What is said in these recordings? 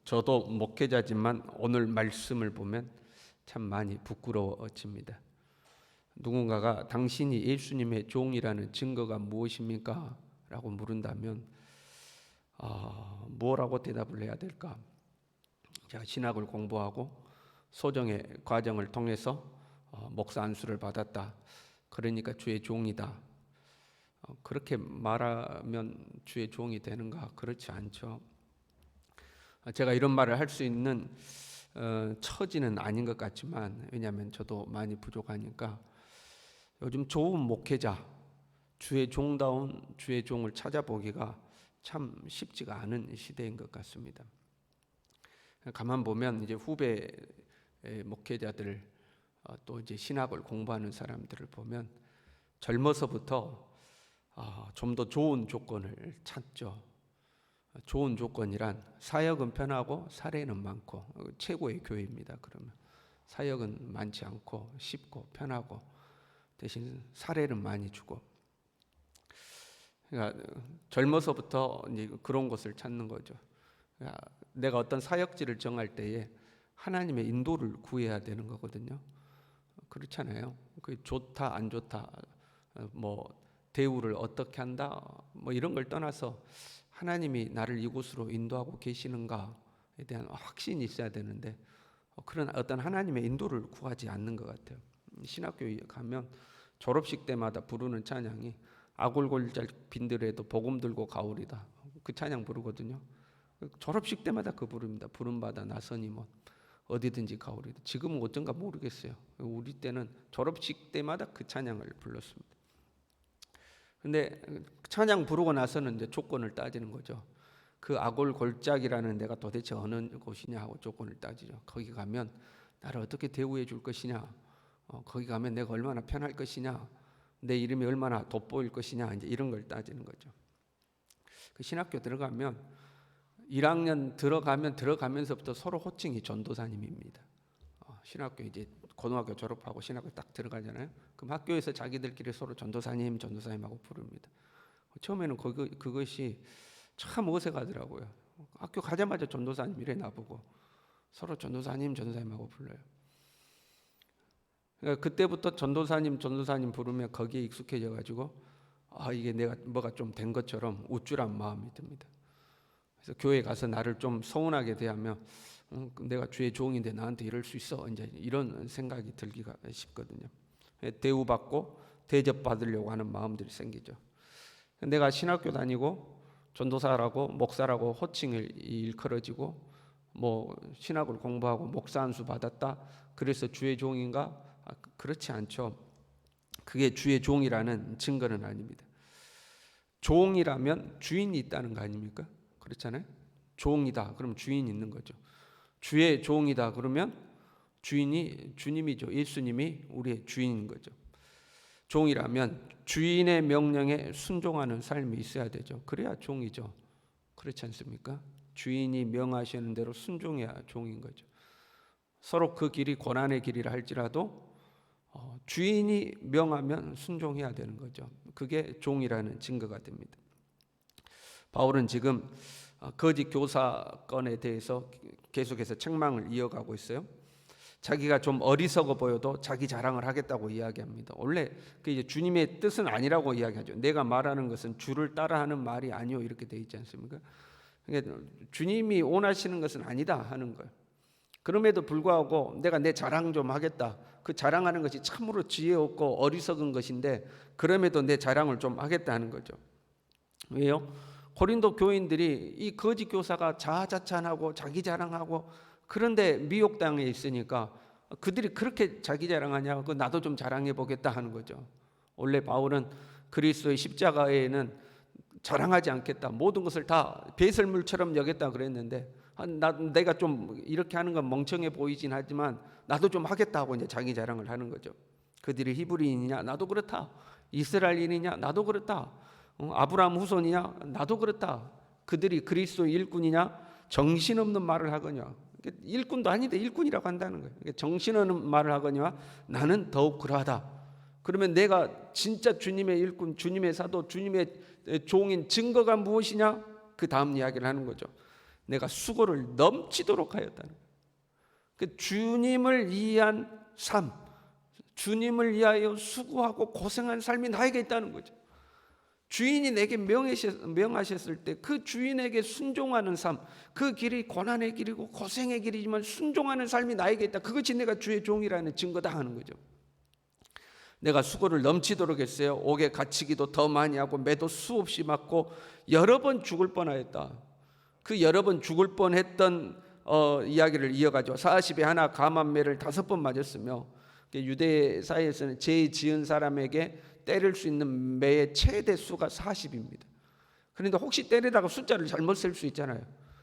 저도 목회자지만 오늘 말씀을 보면 참 많이 부끄러워집니다. 누군가가 당신이 예수님의 종이라는 증거가 무엇입니까? 라고 물은다면 뭐라고 대답을 해야 될까? 제가 신학을 공부하고 소정의 과정을 통해서 목사 안수를 받았다. 그러니까 주의 종이다. 그렇게 말하면 주의 종이 되는가? 그렇지 않죠. 제가 이런 말을 할 수 있는 처지는 아닌 것 같지만, 왜냐하면 저도 많이 부족하니까 요즘 좋은 목회자, 주의 종다운 주의 종을 찾아보기가 참 쉽지가 않은 시대인 것 같습니다. 가만 보면 이제 후배 목회자들, 또 이제 신학을 공부하는 사람들을 보면 젊어서부터 좀 더 좋은 조건을 찾죠. 좋은 조건이란 사역은 편하고 사례는 많고, 최고의 교회입니다. 그러면 사역은 많지 않고 쉽고 편하고 대신 사례는 많이 주고, 그러니까 젊어서부터 이제 그런 것을 찾는 거죠. 그러니까 내가 어떤 사역지를 정할 때에 하나님의 인도를 구해야 되는 거거든요. 그렇잖아요. 그 좋다 안 좋다, 뭐 대우를 어떻게 한다, 뭐 이런 걸 떠나서 하나님이 나를 이곳으로 인도하고 계시는가에 대한 확신이 있어야 되는데, 그런 어떤 하나님의 인도를 구하지 않는 것 같아요. 신학교에 가면 졸업식 때마다 부르는 찬양이 아골골잘 빈들에도 복음 들고 가오리다, 그 찬양 부르거든요. 졸업식 때마다 그 부릅니다. 부름받아 나서니 뭐 어디든지 가오리다. 지금은 어쩐가 모르겠어요. 우리 때는 졸업식 때마다 그 찬양을 불렀습니다. 근데 찬양 부르고 나서는 이제 조건을 따지는 거죠. 그 아골골짝이라는 데가 도대체 어느 곳이냐 하고 조건을 따지죠. 거기 가면 나를 어떻게 대우해 줄 것이냐, 거기 가면 내가 얼마나 편할 것이냐, 내 이름이 얼마나 돋보일 것이냐, 이제 이런 걸 따지는 거죠. 그 신학교 들어가면 1학년 들어가면서부터 서로 호칭이 전도사님입니다. 신학교 이제 고등학교 졸업하고 신학교 딱 들어가잖아요. 그럼 학교에서 자기들끼리 서로 전도사님 하고 부릅니다. 처음에는 그것이 참 어색하더라고요. 학교 가자마자 전도사님 이래 나보고 서로 전도사님 하고 불러요. 그러니까 그때부터 전도사님 부르면 거기에 익숙해져 가지고 이게 내가 뭐가 좀 된 것처럼 우쭐한 마음이 듭니다. 그래서 교회 가서 나를 좀 서운하게 대하면 내가 주의 종인데 나한테 이럴 수 있어, 이제 이런 생각이 들기가 쉽거든요. 대우받고 대접받으려고 하는 마음들이 생기죠. 내가 신학교 다니고 전도사라고 목사라고 호칭을 일컬어지고 뭐 신학을 공부하고 목사 안수 받았다, 그래서 주의 종인가? 그렇지 않죠. 그게 주의 종이라는 증거는 아닙니다. 종이라면 주인이 있다는 거 아닙니까? 그렇잖아요. 종이다 그럼 주인이 있는 거죠. 주의 종이다 그러면 주인이 주님이죠. 예수님이 우리의 주인인 거죠. 종이라면 주인의 명령에 순종하는 삶이 있어야 되죠. 그래야 종이죠. 그렇지 않습니까? 주인이 명하시는 대로 순종해야 종인 거죠. 서로 그 길이 고난의 길이라 할지라도 주인이 명하면 순종해야 되는 거죠. 그게 종이라는 증거가 됩니다. 바울은 지금 거짓 교사건에 대해서 계속해서 책망을 이어가고 있어요. 자기가 좀 어리석어 보여도 자기 자랑을 하겠다고 이야기합니다. 원래 그 이제 주님의 뜻은 아니라고 이야기하죠. 내가 말하는 것은 주를 따라하는 말이 아니요, 이렇게 돼 있지 않습니까? 그러니까 주님이 원하시는 것은 아니다 하는 거예요. 그럼에도 불구하고 내가 내 자랑 좀 하겠다. 그 자랑하는 것이 참으로 지혜 없고 어리석은 것인데 그럼에도 내 자랑을 좀 하겠다 하는 거죠. 왜요? 고린도 교인들이 이 거짓 교사가 자아자찬하고 자기 자랑하고, 그런데 미혹당해 있으니까 그들이 그렇게 자기 자랑하냐, 나도 좀 자랑해 보겠다 하는 거죠. 원래 바울은 그리스도의 십자가에는 자랑하지 않겠다, 모든 것을 다 배설물처럼 여겼다 그랬는데, 내가 좀 이렇게 하는 건 멍청해 보이진 하지만 나도 좀 하겠다 하고 이제 자기 자랑을 하는 거죠. 그들이 히브리인이냐? 나도 그렇다. 이스라엘인이냐? 나도 그렇다. 아브라함 후손이냐? 나도 그렇다. 그들이 그리스도의 일꾼이냐? 정신없는 말을 하거냐. 일꾼도 아닌데 일꾼이라고 한다는 거예요. 정신없는 말을 하거니와 나는 더욱 그러하다. 그러면 내가 진짜 주님의 일꾼, 주님의 사도, 주님의 종인 증거가 무엇이냐? 그 다음 이야기를 하는 거죠. 내가 수고를 넘치도록 하였다는 거예요. 그 주님을 위한 삶, 주님을 위하여 수고하고 고생한 삶이 나에게 있다는 거죠. 주인이 내게 명하셨을 때 그 주인에게 순종하는 삶, 그 길이 고난의 길이고 고생의 길이지만 순종하는 삶이 나에게 있다. 그것이 내가 주의 종이라는 증거다 하는 거죠. 내가 수고를 넘치도록 했어요. 옥에 갇히기도 더 많이 하고 매도 수없이 맞고 여러 번 죽을 뻔하였다. 그 여러 번 죽을 뻔했던 이야기를 이어가죠. 40에 하나 감암매를 5번 맞았으며, 유대 사이에서는 죄 지은 사람에게 때릴 수 있는 매의 최대 수가 40입니다. 그런데 혹시 때리다가 숫자를 잘못 쓸 수 있잖아요.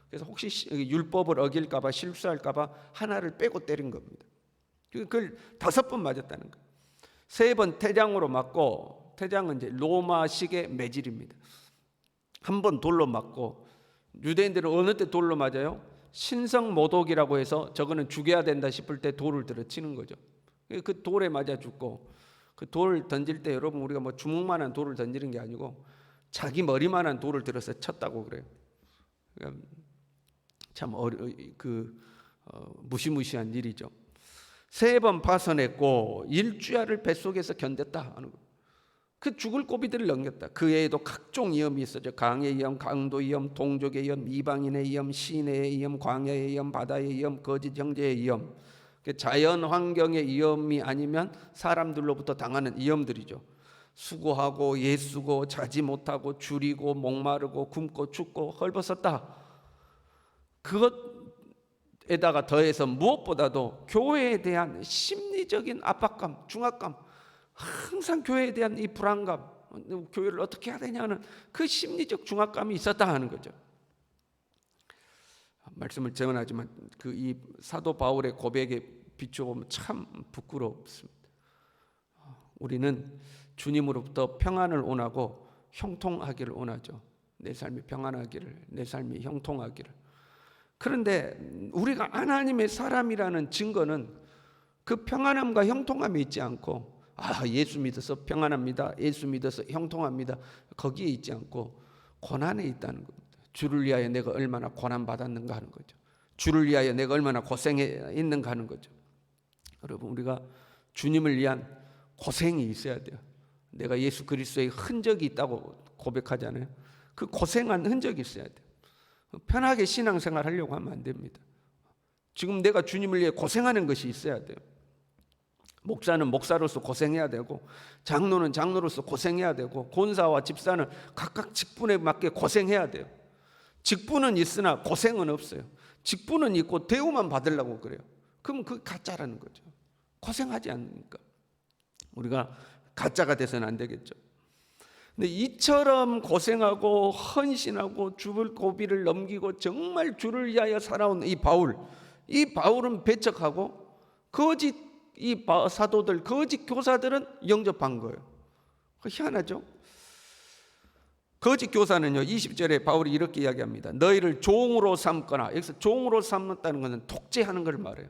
그래서 혹시 율법을 어길까 봐, 실수할까 봐 하나를 빼고 때린 겁니다. 그걸 5번 맞았다는 거예요. 3번 태장으로 맞고, 태장은 이제 로마식의 매질입니다. 한 번 돌로 맞고, 유대인들은 어느 때 돌로 맞아요? 신성모독이라고 해서 저거는 죽여야 된다 싶을 때 돌을 들어 치는 거죠. 그 돌에 맞아 죽고, 그 돌 던질 때 여러분 우리가 뭐 주먹만한 돌을 던지는 게 아니고 자기 머리만한 돌을 들어서 쳤다고 그래요. 그러니까 참 무시무시한 일이죠. 3번 파선했고 일주야를 뱃속에서 견뎠다 하는 거. 그 죽을 고비들을 넘겼다. 그 외에도 각종 위험이 있었죠. 강의 위험, 강도 위험, 동족의 위험, 이방인의 위험, 시내의 위험, 광야의 위험, 바다의 위험, 거짓 형제의 위험. 자연 환경의 위험이 아니면 사람들로부터 당하는 위험들이죠. 수고하고 예수고 자지 못하고 줄이고 목마르고 굶고 춥고 헐벗었다. 그것에다가 더해서 무엇보다도 교회에 대한 심리적인 압박감, 중압감, 항상 교회에 대한 이 불안감, 교회를 어떻게 해야 되냐는 그 심리적 중압감이 있었다 하는 거죠. 말씀을 전하지만 이 사도 바울의 고백에 비춰보면 참 부끄럽습니다. 우리는 주님으로부터 평안을 원하고 형통하기를 원하죠. 내 삶이 평안하기를, 내 삶이 형통하기를. 그런데 우리가 하나님의 사람이라는 증거는 그 평안함과 형통함이 있지 않고, 예수 믿어서 평안합니다, 예수 믿어서 형통합니다, 거기에 있지 않고 고난에 있다는 겁니다. 주를 위하여 내가 얼마나 고난받았는가 하는 거죠. 주를 위하여 내가 얼마나 고생해 있는가 하는 거죠. 여러분, 우리가 주님을 위한 고생이 있어야 돼요. 내가 예수 그리스도의 흔적이 있다고 고백하잖아요. 그 고생한 흔적이 있어야 돼요. 편하게 신앙생활 하려고 하면 안 됩니다. 지금 내가 주님을 위해 고생하는 것이 있어야 돼요. 목사는 목사로서 고생해야 되고, 장로는 장로로서 고생해야 되고, 권사와 집사는 각각 직분에 맞게 고생해야 돼요. 직분은 있으나 고생은 없어요. 직분은 있고 대우만 받으려고 그래요. 그럼 그 가짜라는 거죠. 고생하지 않으니까. 우리가 가짜가 돼서는 안 되겠죠. 근데 이처럼 고생하고 헌신하고 죽을 고비를 넘기고 정말 주를 위하여 살아온 이 바울은 배척하고 거짓 이 사도들, 거짓 교사들은 영접한 거예요. 희한하죠? 거짓 교사는요, 20절에 바울이 이렇게 이야기합니다. 너희를 종으로 삼거나, 여기서 종으로 삼는다는 것은 독재하는 걸 말해요.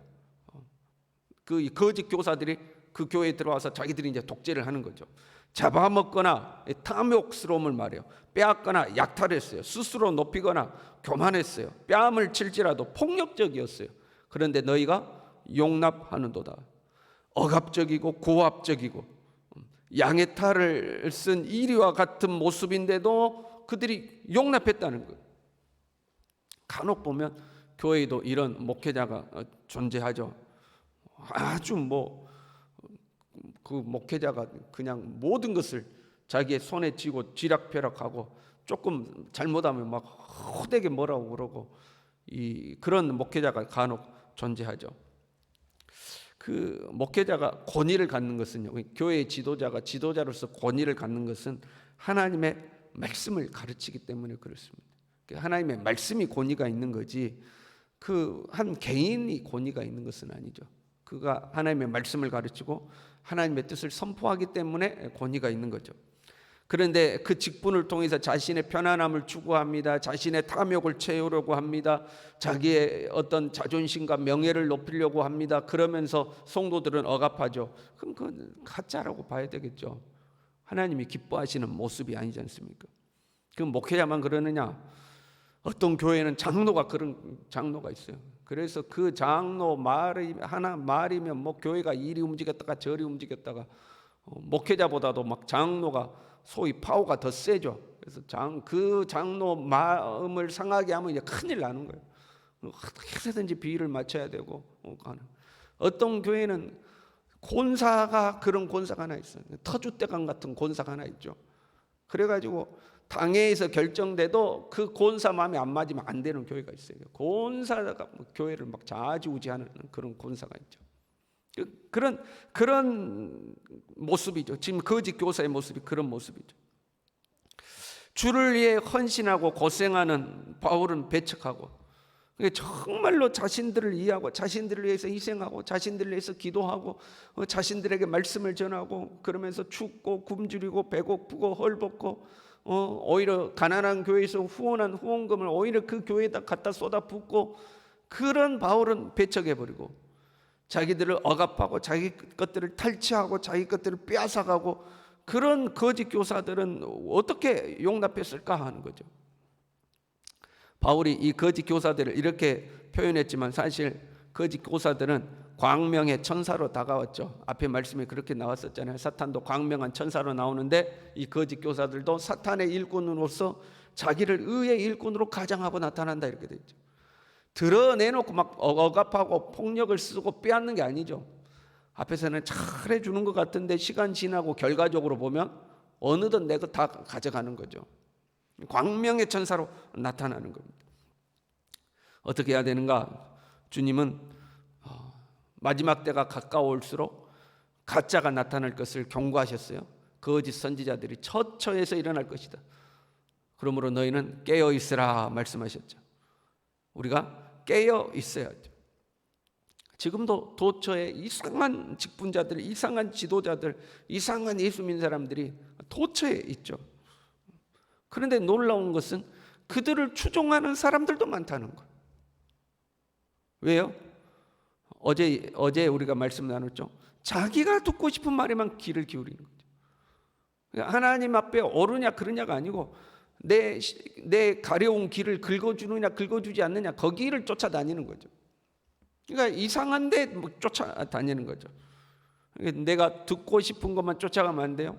그 거짓 교사들이 그 교회에 들어와서 자기들이 이제 독재를 하는 거죠. 잡아먹거나 탐욕스러움을 말해요. 빼앗거나 약탈했어요. 스스로 높이거나 교만했어요. 뺨을 칠지라도 폭력적이었어요. 그런데 너희가 용납하는도다. 억압적이고 고압적이고 양의 탈을 쓴 이리와 같은 모습인데도 그들이 용납했다는 거예요. 간혹 보면 교회에도 이런 목회자가 존재하죠. 아주 그 목회자가 그냥 모든 것을 자기의 손에 쥐고 쥐락펴락하고 조금 잘못하면 막 호되게 뭐라고 그러고 그런 목회자가 간혹 존재하죠. 그 목회자가 권위를 갖는 것은요, 교회의 지도자가 지도자로서 권위를 갖는 것은 하나님의 말씀을 가르치기 때문에 그렇습니다. 하나님의 말씀이 권위가 있는 거지 그 한 개인이 권위가 있는 것은 아니죠. 그가 하나님의 말씀을 가르치고 하나님의 뜻을 선포하기 때문에 권위가 있는 거죠. 그런데 그 직분을 통해서 자신의 편안함을 추구합니다. 자신의 탐욕을 채우려고 합니다. 자기의 어떤 자존심과 명예를 높이려고 합니다. 그러면서 성도들은 억압하죠. 그럼 그건 가짜라고 봐야 되겠죠. 하나님이 기뻐하시는 모습이 아니지 않습니까? 그 목회자만 그러느냐? 어떤 교회는 장로가 그런 장로가 있어요. 그래서 그 장로 말이 하나 말이면 뭐 교회가 이리 움직였다가 저리 움직였다가 목회자보다도 막 장로가 소위 파워가 더 세죠. 그래서 그 장로 마음을 상하게 하면 이제 큰일 나는 거예요. 어떻게 해서든지 비위를 맞춰야 되고 어떤 교회는 권사가 그런 권사가 하나 있어요. 터줏대감 같은 권사가 하나 있죠. 그래가지고 당회에서 결정돼도 그 권사 마음에 안 맞으면 안 되는 교회가 있어요. 권사가 교회를 막 좌지우지하는 그런 권사가 있죠. 그런 모습이죠. 지금 거짓 교사의 모습이 그런 모습이죠. 주를 위해 헌신하고 고생하는 바울은 배척하고, 정말로 자신들을 이해하고 자신들을 위해서 희생하고 자신들을 위해서 기도하고 자신들에게 말씀을 전하고 그러면서 춥고 굶주리고 배고프고 헐벗고 오히려 가난한 교회에서 후원한 후원금을 오히려 그 교회에다 갖다 쏟아붓고, 그런 바울은 배척해버리고 자기들을 억압하고 자기 것들을 탈취하고 자기 것들을 빼앗아가고, 그런 거짓 교사들은 어떻게 용납했을까 하는 거죠. 바울이 이 거짓 교사들을 이렇게 표현했지만 사실 거짓 교사들은 광명의 천사로 다가왔죠. 앞에 말씀에 그렇게 나왔었잖아요. 사탄도 광명한 천사로 나오는데 이 거짓 교사들도 사탄의 일꾼으로서 자기를 의의 일꾼으로 가장하고 나타난다 이렇게 되어 있죠. 드러내놓고 막 억압하고 폭력을 쓰고 빼앗는 게 아니죠. 앞에서는 잘해주는 것 같은데 시간 지나고 결과적으로 보면 어느덧 내 것 다 가져가는 거죠. 광명의 천사로 나타나는 겁니다. 어떻게 해야 되는가? 주님은 마지막 때가 가까울수록 가짜가 나타날 것을 경고하셨어요. 거짓 선지자들이 처처해서 일어날 것이다. 그러므로 너희는 깨어 있으라 말씀하셨죠. 우리가 깨어 있어야죠. 지금도 도처에 이상한 직분자들, 이상한 지도자들, 이상한 예수 믿는 사람들이 도처에 있죠. 그런데 놀라운 것은 그들을 추종하는 사람들도 많다는 거예요. 왜요? 어제 우리가 말씀 나눴죠. 자기가 듣고 싶은 말에만 귀를 기울이는 거죠. 하나님 앞에 옳으냐 그러냐가 아니고 내 가려운 길을 긁어주느냐 긁어주지 않느냐 거기를 쫓아다니는 거죠. 그러니까 이상한데 쫓아다니는 거죠. 내가 듣고 싶은 것만 쫓아가면 안 돼요.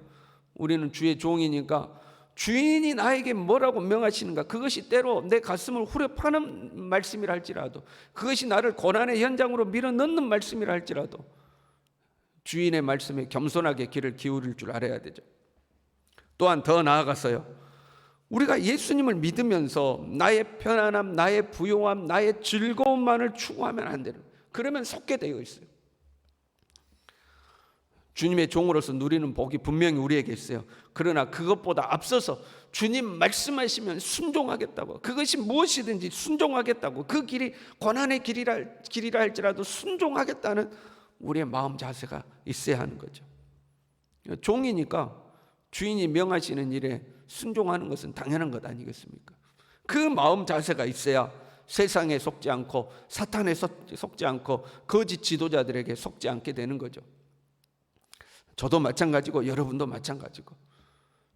우리는 주의 종이니까 주인이 나에게 뭐라고 명하시는가, 그것이 때로 내 가슴을 후려 파는 말씀이라 할지라도, 그것이 나를 고난의 현장으로 밀어넣는 말씀이라 할지라도 주인의 말씀에 겸손하게 귀를 기울일 줄 알아야 되죠. 또한 더 나아가서요, 우리가 예수님을 믿으면서 나의 편안함, 나의 부요함, 나의 즐거움만을 추구하면 안 되는, 그러면 속게 되어 있어요. 주님의 종으로서 누리는 복이 분명히 우리에게 있어요. 그러나 그것보다 앞서서 주님 말씀하시면 순종하겠다고, 그것이 무엇이든지 순종하겠다고, 그 길이 고난의 길이라 할지라도 순종하겠다는 우리의 마음 자세가 있어야 하는 거죠. 종이니까 주인이 명하시는 일에 순종하는 것은 당연한 것 아니겠습니까? 그 마음 자세가 있어야 세상에 속지 않고 사탄에 속지 않고 거짓 지도자들에게 속지 않게 되는 거죠. 저도 마찬가지고 여러분도 마찬가지고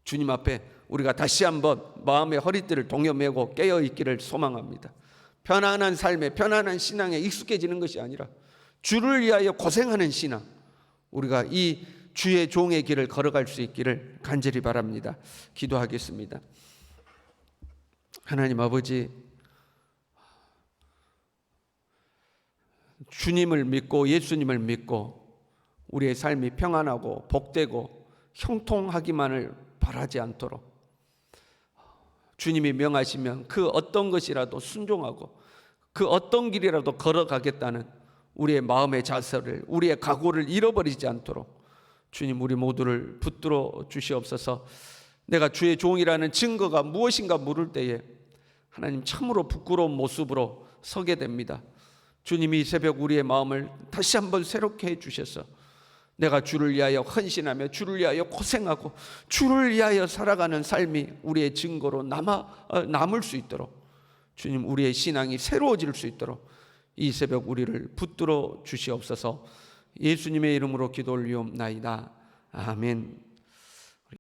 주님 앞에 우리가 다시 한번 마음의 허리띠를 동여매고 깨어있기를 소망합니다. 편안한 삶에, 편안한 신앙에 익숙해지는 것이 아니라 주를 위하여 고생하는 신앙, 우리가 이 주의 종의 길을 걸어갈 수 있기를 간절히 바랍니다. 기도하겠습니다. 하나님 아버지, 주님을 믿고 예수님을 믿고 우리의 삶이 평안하고 복되고 형통하기만을 바라지 않도록 주님이 명하시면 그 어떤 것이라도 순종하고 그 어떤 길이라도 걸어가겠다는 우리의 마음의 자세를, 우리의 각오를 잃어버리지 않도록 주님 우리 모두를 붙들어 주시옵소서. 내가 주의 종이라는 증거가 무엇인가 물을 때에 하나님 참으로 부끄러운 모습으로 서게 됩니다. 주님이 이 새벽 우리의 마음을 다시 한번 새롭게 해주셔서 내가 주를 위하여 헌신하며 주를 위하여 고생하고 주를 위하여 살아가는 삶이 우리의 증거로 남을 수 있도록, 주님 우리의 신앙이 새로워질 수 있도록 이 새벽 우리를 붙들어 주시옵소서. 예수님의 이름으로 기도 올리옵나이다. 아멘.